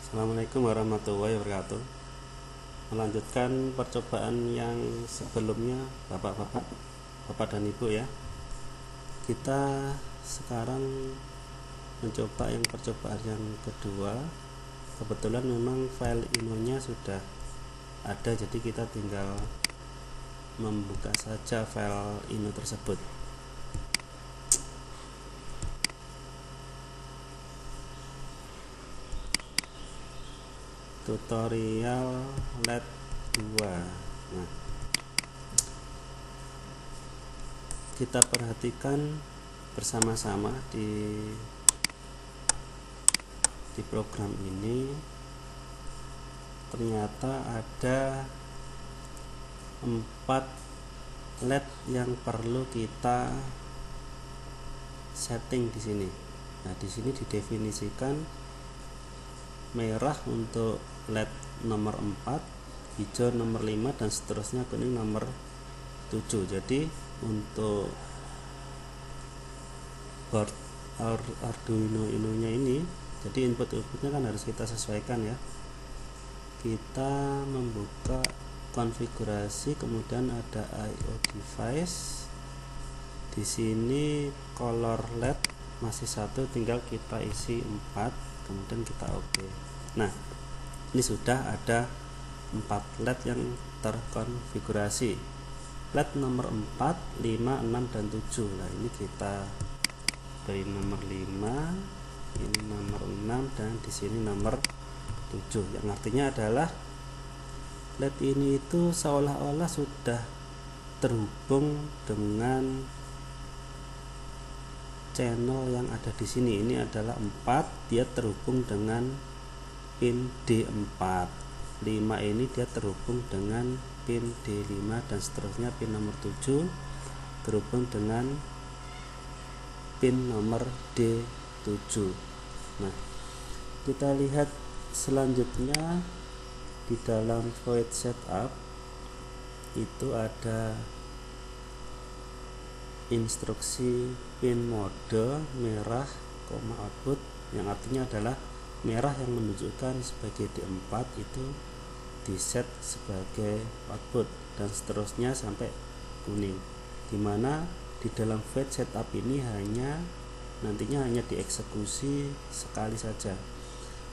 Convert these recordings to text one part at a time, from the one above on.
Assalamualaikum warahmatullahi wabarakatuh. Melanjutkan percobaan yang sebelumnya, bapak-bapak, bapak dan ibu ya. Kita sekarang mencoba yang percobaan yang kedua. Kebetulan memang file inonya sudah ada, jadi kita tinggal membuka saja file ino tersebut. Tutorial LED 2. Nah, kita perhatikan bersama-sama di program ini. Ternyata ada 4 LED yang perlu kita setting di sini. Nah, di sini didefinisikan merah untuk LED nomor 4, hijau nomor 5, dan seterusnya kuning nomor 7. Jadi untuk board Arduino inonya ini, jadi input-outputnya kan harus kita sesuaikan ya. Kita membuka konfigurasi, kemudian ada IO device. Di sini color LED masih satu, tinggal kita isi 4, kemudian kita oke. Nah, ini sudah ada 4 LED yang terkonfigurasi. LED nomor 4, 5, 6, dan 7. Nah, ini kita beri nomor 5, ini nomor 6, dan di sini nomor 7. Yang artinya adalah LED ini itu seolah-olah sudah terhubung dengan channel yang ada di sini. Ini adalah 4, dia terhubung dengan pin D4. 5 ini dia terhubung dengan pin D5, dan seterusnya pin nomor 7 terhubung dengan pin nomor D7. Nah, kita lihat selanjutnya di dalam void setup itu ada instruksi pin mode merah, output, yang artinya adalah merah yang menunjukkan sebagai D4 itu di set sebagai output, dan seterusnya sampai kuning, dimana di dalam void setup ini nantinya hanya dieksekusi sekali saja.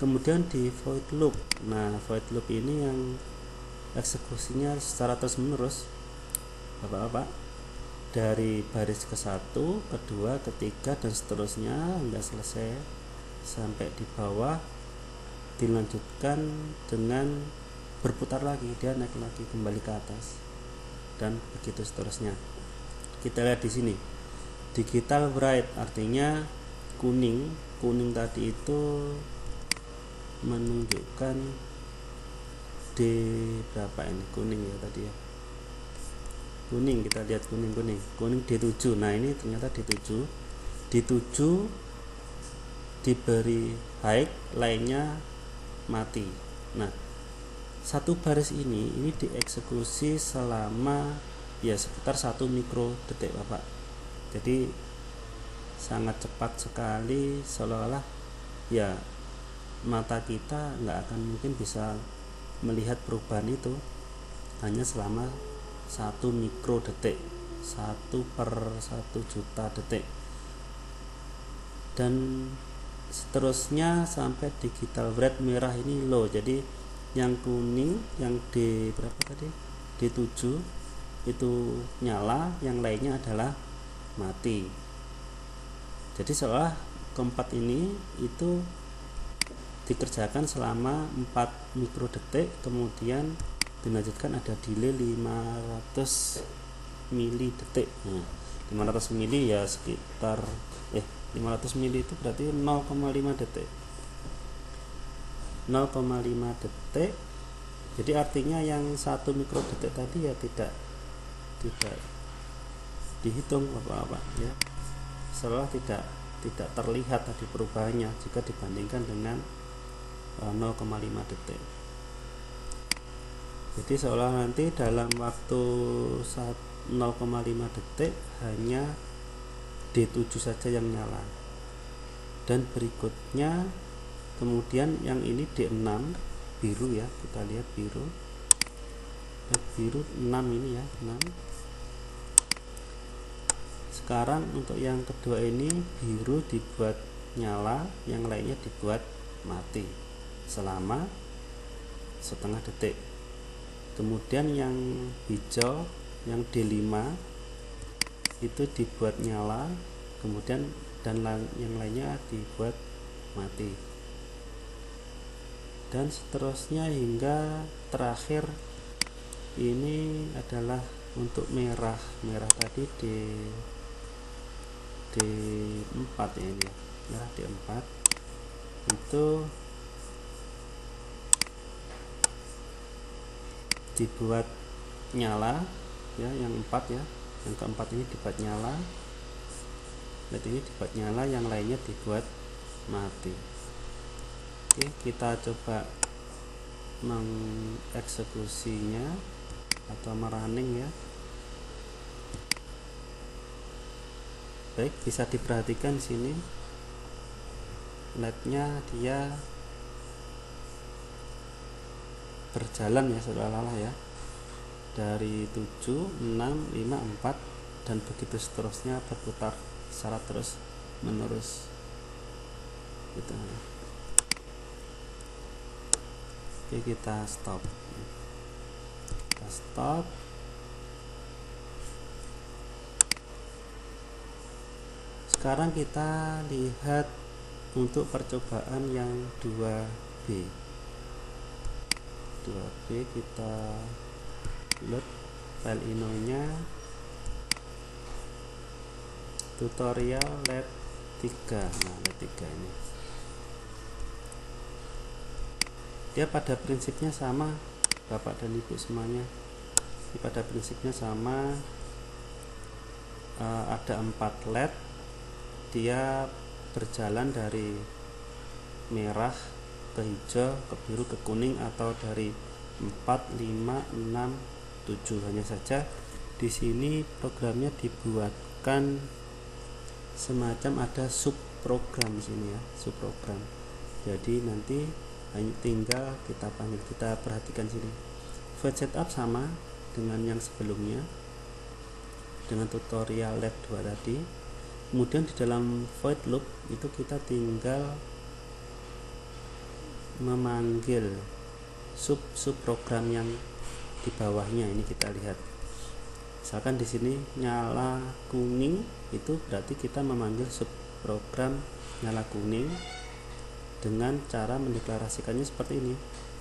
Kemudian di void loop, nah void loop ini yang eksekusinya secara terus menerus, bapak-bapak, dari baris ke-1, kedua, ketiga, dan seterusnya hingga selesai sampai di bawah. Dilanjutkan dengan berputar lagi, dia naik lagi kembali ke atas, dan begitu seterusnya. Kita lihat di sini digital bright, artinya kuning tadi itu menunjukkan D berapa ini, kuning ya tadi ya, kuning, kita lihat kuning D7. Nah, ini ternyata D7 diberi high, lainnya mati. Nah, satu baris ini dieksekusi selama ya sekitar 1 mikrodetik, Bapak. Jadi sangat cepat sekali, seolah-olah ya mata kita nggak akan mungkin bisa melihat perubahan itu, hanya selama 1 mikrodetik, 1/1 juta detik, dan seterusnya sampai digital bright merah ini low. Jadi yang kuning, yang D berapa tadi, D7 itu nyala, yang lainnya adalah mati. Jadi seolah keempat ini itu dikerjakan selama 4 mikrodetik, kemudian dilanjutkan ada delay 500 mili detik. Nah, 500 mili ya sekitar 500 mili itu berarti 0,5 detik. 0,5 detik. Jadi artinya yang 1 mikrodetik tadi ya tidak dihitung Bapak-bapak ya. Seolah tidak terlihat tadi perubahannya jika dibandingkan dengan 0,5 detik. Jadi seolah nanti dalam waktu 0,5 detik hanya D7 saja yang nyala, dan berikutnya Kemudian yang ini D6 biru ya, kita lihat biru. Biru 6 ini ya, 6. Sekarang untuk yang kedua ini biru dibuat nyala, yang lainnya dibuat mati selama setengah detik. Kemudian yang hijau yang D5 itu dibuat nyala, kemudian dan yang lainnya dibuat mati, dan seterusnya hingga terakhir. Ini adalah untuk merah tadi D4 ya, ini merah D4 itu dibuat nyala ya, yang 4 ya, yang keempat ini dibuat nyala, dan ini dibuat nyala, yang lainnya dibuat mati. Oke, kita coba mengeksekusinya atau merunning ya. Baik, bisa diperhatikan sini LED-nya dia berjalan ya, seolah-olah ya, dari 7, 6, 5, 4 dan begitu seterusnya berputar secara terus menerus gitu. Oke, kita stop. Sekarang kita lihat untuk percobaan yang 2B. Kita load file inonya, tutorial lab 3. Nah, lab 3 ini dia pada prinsipnya sama Bapak dan Ibu semuanya. Ini pada prinsipnya sama, ada 4 LED, dia berjalan dari merah ke hijau ke biru ke kuning, atau dari 4, 5, 6, 7. Hanya saja di sini programnya dibuatkan semacam ada subprogram sini ya, subprogram. Jadi nanti hanya tinggal kita panggil, kita perhatikan sini. Void setup sama dengan yang sebelumnya, dengan tutorial lab 2 tadi. Kemudian di dalam void loop itu kita tinggal memanggil subprogram yang di bawahnya. Ini kita lihat, misalkan di sini nyala kuning, itu berarti kita memanggil subprogram nyala kuning dengan cara mendeklarasikannya seperti ini: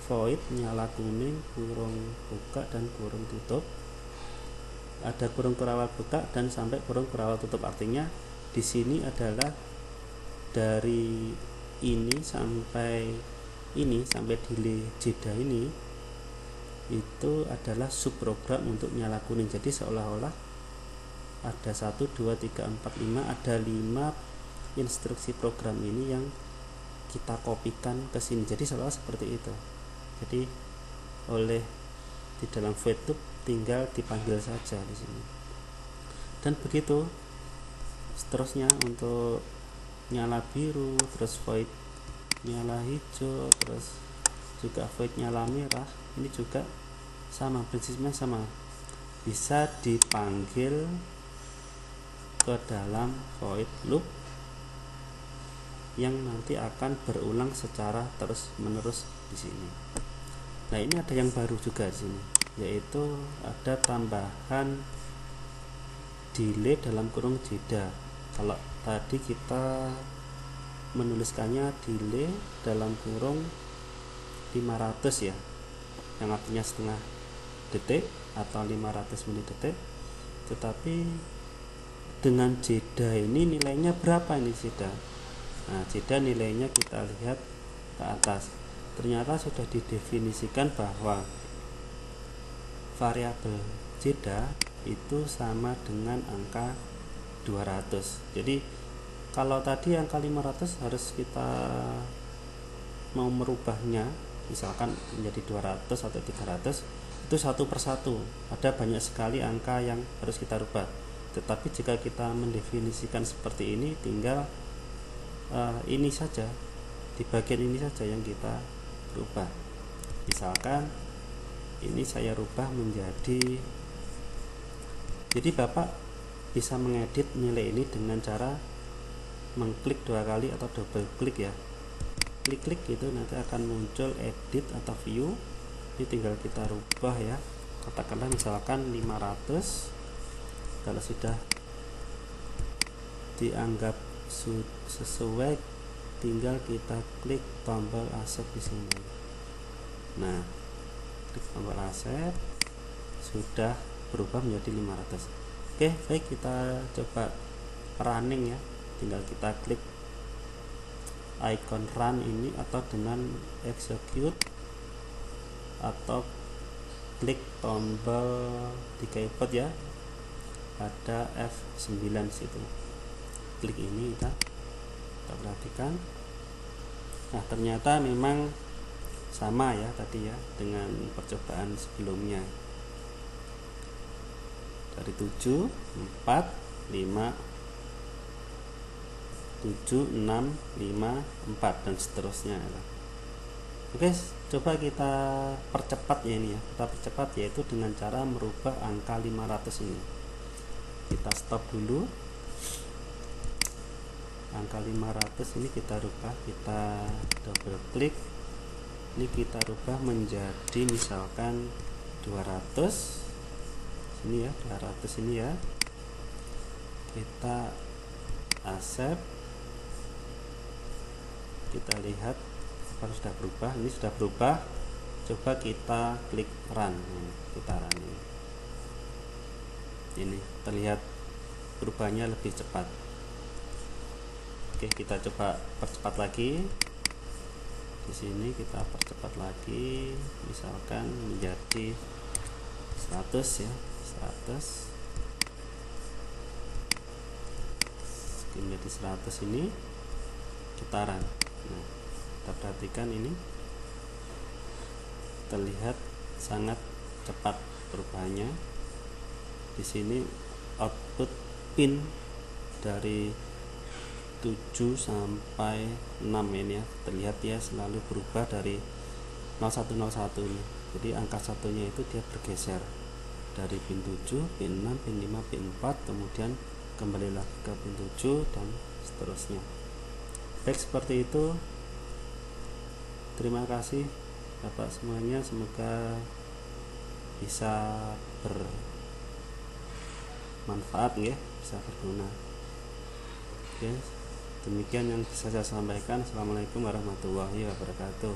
void nyala kuning kurung buka dan kurung tutup. Ada kurung kurawal buka dan sampai kurung kurawal tutup. Artinya di sini adalah dari ini sampai delay jeda ini itu adalah subprogram untuk nyala kuning. Jadi seolah-olah ada 1, 2, 3, 4, 5, ada 5 instruksi program ini yang kita kopikan ke sini. Jadi seolah seperti itu. Jadi oleh di dalam void loop tinggal dipanggil saja di sini. Dan begitu seterusnya untuk nyala biru, terus void nyala hijau, terus juga void nyala merah. Ini juga sama, prinsipnya sama, bisa dipanggil ke dalam void loop yang nanti akan berulang secara terus menerus di sini. Nah, ini ada yang baru juga di sini, yaitu ada tambahan delay dalam kurung jeda. Kalau tadi kita menuliskannya delay dalam kurung 500 ya, yang artinya setengah detik atau 500 menit detik. Tetapi dengan jeda ini nilainya berapa ini jeda? Nah, jeda nilainya kita lihat ke atas. Ternyata sudah didefinisikan bahwa variabel jeda itu sama dengan angka 200. Jadi kalau tadi angka 500 harus kita mau merubahnya misalkan menjadi 200 atau 300, itu satu persatu. Ada banyak sekali angka yang harus kita rubah. Tetapi jika kita mendefinisikan seperti ini, tinggal ini saja, di bagian ini saja yang kita rubah. Misalkan ini saya rubah menjadi, jadi Bapak bisa mengedit nilai ini dengan cara mengklik 2 kali atau double klik ya. Klik-klik itu nanti akan muncul edit atau view. Ini tinggal kita rubah ya. Katakanlah misalkan 500. Kalau sudah dianggap sesuai, tinggal kita klik tombol aset di sini. Nah, klik tombol aset, sudah berubah menjadi 500. Oke, baik, kita coba running ya. Tinggal kita klik icon run ini atau dengan execute, atau klik tombol di keyboard ya, ada F9 situ. Klik ini kita perhatikan. Nah, ternyata memang sama ya tadi ya dengan percobaan sebelumnya. Dari 7, 4, 5, 7, 6, 5, 4 dan seterusnya ya. Oke, coba kita percepat ya ini ya. Kita percepat yaitu dengan cara merubah angka 500 ini. Kita stop dulu. Angka 500 ini kita rubah, kita double klik. Ini kita rubah menjadi misalkan 200. Sini ya, 200 ini ya. Kita accept. Kita lihat apa sudah berubah. Ini sudah berubah. Coba kita klik run. Kita run ini. Ini terlihat perubahannya lebih cepat. Oke, kita coba percepat lagi. Di sini kita percepat lagi, misalkan menjadi 100 ya, 100. Menjadi 100 ini kita run. Nah, kita perhatikan ini terlihat sangat cepat perubahannya. Di sini output pin dari 7 sampai 6 ini ya, terlihat ya selalu berubah dari 0101 ini. Jadi angka satunya itu dia bergeser dari pin 7, pin 6, pin 5, pin 4, kemudian kembali lagi ke pin 7 dan seterusnya. Baik, seperti itu. Terima kasih Bapak semuanya, semoga bisa bermanfaat ya, bisa berguna. Oke, demikian yang bisa saya sampaikan. Assalamualaikum warahmatullahi wabarakatuh.